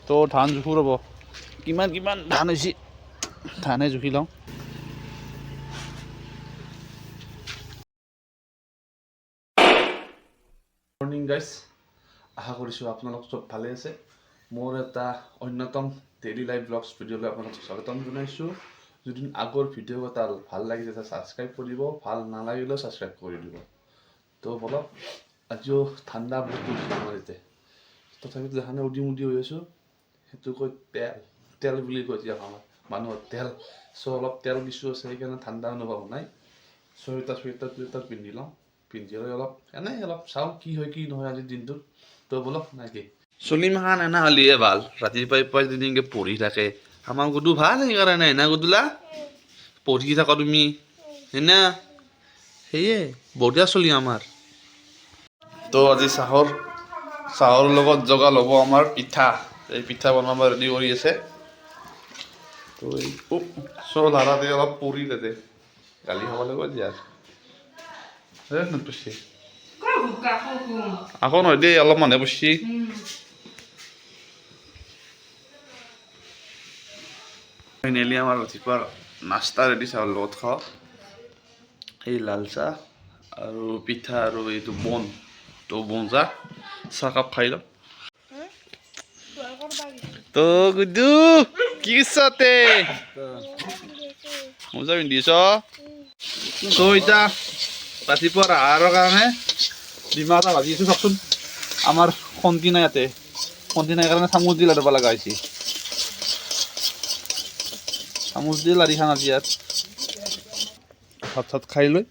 তো ধান জোখো ৰ'ব কিমান কিমান ধান হৈছে ধানে জুখি লওঁ। মৰ্নিং গাইজ, আশা কৰিছোঁ আপোনালোক চব ভালে আছে। মোৰ এটা অন্যতম ডেইলি লাইফ ব্লগছ ভিডিঅ'লৈ আপোনালোক স্বাগতম জনাইছোঁ। যদি আগৰ ভিডিঅ' এটা ভাল লাগিছে ছাবস্ক্ৰাইব কৰিব, ভাল নালাগিলেও ছাবস্ক্ৰাইব কৰি দিব। তো বলক, আজিও ঠাণ্ডা বহুত পৰিছে আমাৰ ইয়াতে, তথাপিতো দেখানে উদি মুদি হৈ আছোঁ। সেইটো কৈ তেল তেল বুলি কয় এতিয়া আমাৰ মানুহৰ তেল। চ' অলপ তেল কিছু আছে, সেইকাৰণে ঠাণ্ডা অনুভৱ নাই। চুৱেটাৰ পিন্ধি লওঁ, পিন্ধি লৈ অলপ এনেই অলপ চাওঁ কি হয় কি নহয় আজিৰ দিনটোত। তো বলক নাকি চলিমাখান এনা হ'লিহে ভাল, ৰাতিপুৱাই পুৱাই যদি এনেকৈ পঢ়ি থাকে আমাৰ গুডু ভাল। সেইকাৰণে না গুডুলা পঢ়ি থাকা তুমি হেনা, সেয়ে বঢ়িয়া চলি আমাৰ। তো আজি চাহৰ লগত জগাল হ'ব আমাৰ পিঠা। এই পিঠা বনাব ৰেডি কৰি আছে। তো এই লাৰাতে অলপ পৰি তাতে গালি খাব লাগিব আজি আৰু আকৌ নহয় দেই, অলপ মানুহে পুষি ফাইনেলি আমাৰ ৰাতিপুৱাৰ নাস্তা ৰেডি। চাহৰ লগত খাওঁ এই লাল চাহ আৰু পিঠা আৰু এইটো বন। তো বনজা চাহকাপ খাই লওঁ। তো গুডু কি চাতে মোজা পিন্ধিছ? তো এতিয়া ৰাতিপুৱাৰ আহাৰৰ কাৰণে ডিমা এটা ভাজি আছোঁ। চাওকচোন, আমাৰ খন্তি নাই ইয়াতে, খন্তি নাই কাৰণে চামুচ দি লাৰিব লগা হৈছে। চামুচ দি লাৰি খাম আজি ইয়াত। ভাত চাত খাই লৈ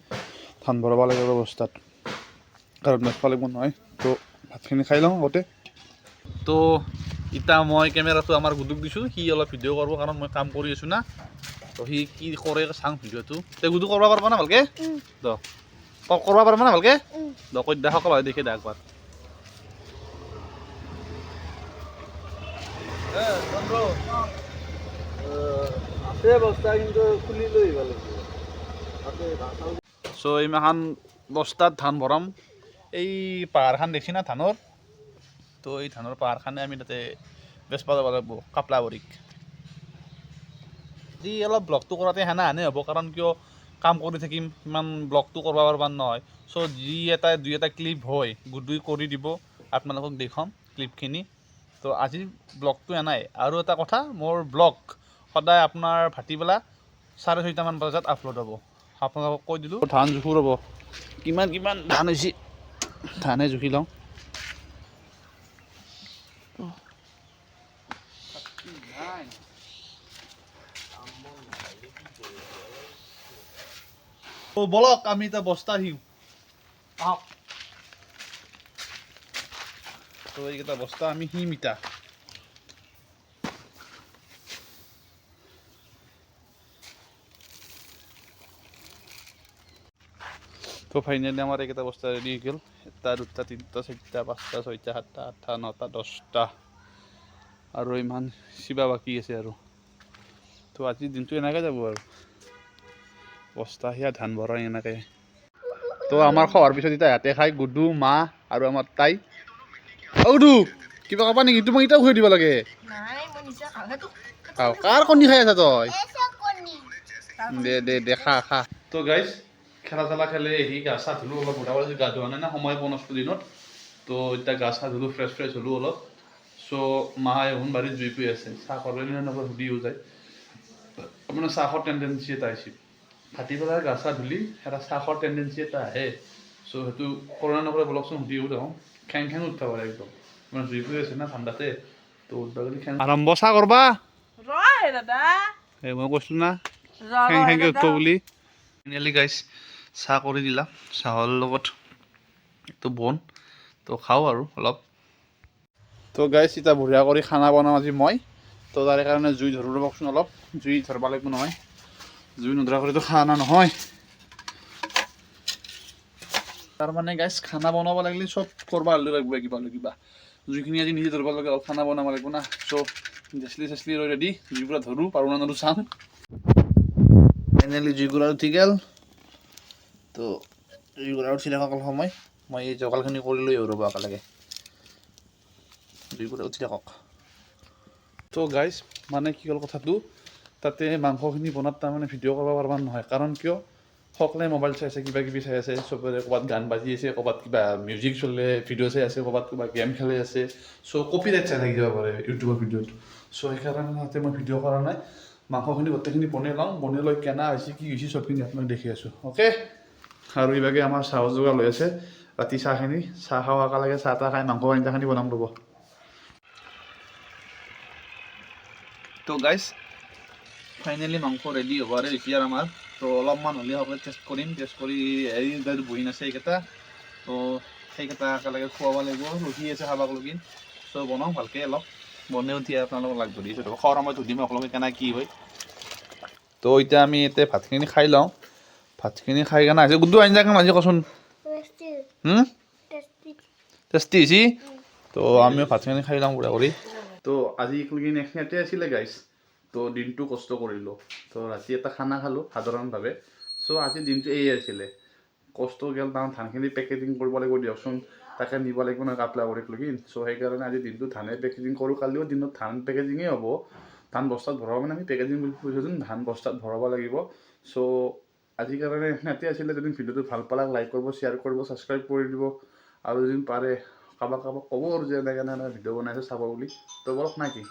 ধান ভৰাব লাগিব অৱস্থাত, কাৰণ নাখাব লাগিব নহয়। তো ভাতখিনি খাই লওঁ আগতে। তো এতিয়া মই কেমেৰাটো আমাৰ গুডুক দিছোঁ, সি অলপ ভিডিঅ' কৰিব, কাৰণ মই কাম কৰি আছোঁ না। তো সি কি কৰে চাওঁ ভিডিঅ'টো। তে গুডু কৰিব পাৰিবা না ভালকৈ? দ কৰিব পাৰিবা না ভালকৈ? দ কৈ দে, সকলো দেখি দে একবাৰ। চ' এইমাখান বস্তাত ধান ভৰাম। এই পাহাৰখান দেখি না ধানৰ, তো এই ধানৰ পাহাৰখানে আমি তাতে বেচব যাব লাগিব কাপলাবৰীক। যি অলপ ব্লগটো কৰাতে সেনাহানে হ'ব, কাৰণ কিয় কাম কৰি থাকিম, ইমান ব্লগটো কৰিব পাৰিবা নহয়। চ' দুই এটা ক্লিপ হয় গুডুই কৰি দিব, আপোনালোকক দেখুৱাম ক্লিপখিনি। তো আজিৰ ব্লগটো এনাই। আৰু এটা কথা, মোৰ ব্লগ সদায় আপোনাৰ ভাটিবেলা 6:30মান বজাত আপলোড হ'ব। আপোনালোকক কৈ দিলোঁ। ধান জোখো ৰ'ব কিমান কিমান ধান হৈছে ধানে জুখি লওঁ। বলক আমি এতিয়া বস্তা দিওঁ। তো এইকেইটা বস্তা আমি সিম ইটা। তো ফাইনেলি আমাৰ এইকেইটা বস্তা ৰেডি হৈ গ'ল। 1 2 3 4 5 6 7 8 9 10টা আৰু ইমান চিবা বাকী আছে আৰু। তো আজিৰ দিনটো এনেকৈ যাব আৰু, বস্তা সেয়া ধান ভৰাই এনেকৈ। তো আমাৰ খোৱাৰ পিছত এতিয়া হাতে খাই গুডু মা আৰু আমাৰ তাই। গুডু কিবা ক'বা নেকি? তোমাক এতিয়াও খুৱাই দিব লাগে। কাৰ কণী খাই আছা তই? দে দে দে খা খা। তো গাইজ, খেলা চেলা খেলে আহি গা চা ধুলোঁ। অলপ বুঢ়া পানী গা ধোৱা নাই না, সময় পোৱা নাছিলোঁ দিনত। তো এতিয়া গা চা ধুলোঁ, ফ্ৰেছ হ'লোঁ অলপ। চ' মায়ে এখন বাৰীত জুই পুৰি আছে, চাহ কৰে এনেকৈ সুধিও যায়। আপোনাৰ চাহৰ টেণ্ডেঞ্চি এটা আহিছে, ভাটিবেলা গা চা ধুলি এটা চাহৰ টেণ্ডেঞ্চি এটা আহে। চ' সেইটো কৰে নকৰে বলকচোন, সুধিও দেখোন। খেং খেং উঠিব পাৰে একদম, মানে জুই পুৰি আছে না ঠাণ্ডাতে। তো আৰম্ভ চাহ কৰবা এই মই কৈছিলোঁ না খেং খেংকৈ উঠিব বুলি। ফাইনেলি গাইজ চাহ কৰি দিলা, চাহৰ লগত এইটো বন। তো খাওঁ আৰু অলপ। তো গাইজ এতিয়া বঢ়িয়া কৰি খানা বনাম আজি মই। তো তাৰে কাৰণে জুই ধৰোঁ ৰ'বচোন, অলপ জুই ধৰিব লাগিব নহয়, জুই নধৰা কৰিতো খানা নহয়। তাৰমানে গাইজ খানা বনাব লাগিলে চব কৰিব লাগিব কিবা। জুইখিনি আজি নিজে ধৰিব লাগে, অলপ খানা বনাব লাগিব না। চ' জেচলি চেচলি লৈ ৰেডি, জুইকুৰা ধৰোঁ, পাৰোঁ না নৰোঁ চাওঁ। ফাইনেলি জুইকুৰা উঠি গ'ল। তো জুইকুৰা উঠি থাকক অলপ সময়, মই এই জগালখিনি কৰি লৈ আহোঁ ৰ'ব একেলগে। জুইকুৰা উঠি থাকক। তো গাইজ মানে কি হ'ল কথাটো তাতে মাংসখিনি বনাত তাৰমানে ভিডিঅ' কৰিব পাৰিব নহয় কাৰণ কিয় সকলোৱে মোবাইল চাই আছে কিবা কিবি চাই আছে চবৰে ক'ৰবাত গান বাজি আছে ক'ৰবাত কিবা মিউজিক চলে ভিডিঅ' চাই আছে ক'ৰবাত কিবা গেম খেলি আছে চ' কপিৰাইট চাই থাকি যাব পাৰে ইউটিউবৰ ভিডিঅ'ত চ' সেইকাৰণে তাতে মই ভিডিঅ' কৰা নাই মাংসখিনি গোটেইখিনি বনাই লওঁ বনাই লৈ কেনা হৈছে কি হৈছে চবখিনি আপোনাক দেখি আছোঁ অ'কে আৰু ইভাগে আমাৰ চাহ যোগাৰ লৈ আছে ৰাতি চাহখিনি চাহ খাওঁ একেলগে চাহ তাহ খাই মাংস আঞ্জাখিনি বনাম ৰ'ব তো গাইজ ফাইনেলি মাংস ৰেডি হ'ব আৰু এতিয়া আমাৰ তো অলপমান হ'লে সকলোৱে টেষ্ট কৰিম টেষ্ট কৰি এই যে বহি আছে এইকেইটা তো সেইকেইটা একেলগে খুৱাব লাগিব ৰখি আছে খাবাক লগিন চ' বনাওঁ ভালকৈ অলপ বনাই উঠি আপোনালোকক লাগ ধৰি আছোঁ খোৱাৰ সময়ত সুধিম আপোনালোকে কেনে কি হয় তো এতিয়া আমি এতিয়া ভাতখিনি খাই লওঁ ভাতখিনি খাই কেনে আহিছে গুড্ডু আঞ্জাখন আজি কচোন টেষ্টি হৈছে তো আমিও ভাতখিনি খাই লওঁ পুৰা কৰি তো আজি এইখিনিতে আছিলে গাইজ তো দিনটো কষ্ট কৰিলোঁ তো ৰাতি এটা খানা খালোঁ সাধাৰণভাৱে চ' আজি দিনটো এই আছিলে কষ্ট গ'ল তাৰ ধানখিনি পেকেজিং কৰিব লাগিব দিয়কচোন তাকে নিব লাগিব নহয় কাপলা কৰি লগি চ' সেইকাৰণে আজি দিনটো ধানে পেকেজিং কৰোঁ কালিও দিনত ধান পেকেজিঙেই হ'ব ধান বস্তাত ভৰাব মানে আমি পেকেজিং বুলি কৈছোঁ ধান বস্তাত ভৰাব লাগিব চ' আজিৰ কাৰণে ইয়াতে আছিলে যদি ভিডিঅ'টো ভাল পালে লাইক কৰিব শ্বেয়াৰ কৰিব ছাবস্ক্ৰাইব কৰি দিব আৰু যদি পাৰে কাৰোবাক ক'ব আৰু যে এনেকৈ ভিডিঅ' বনাইছে চাব বুলি তো বলক না কি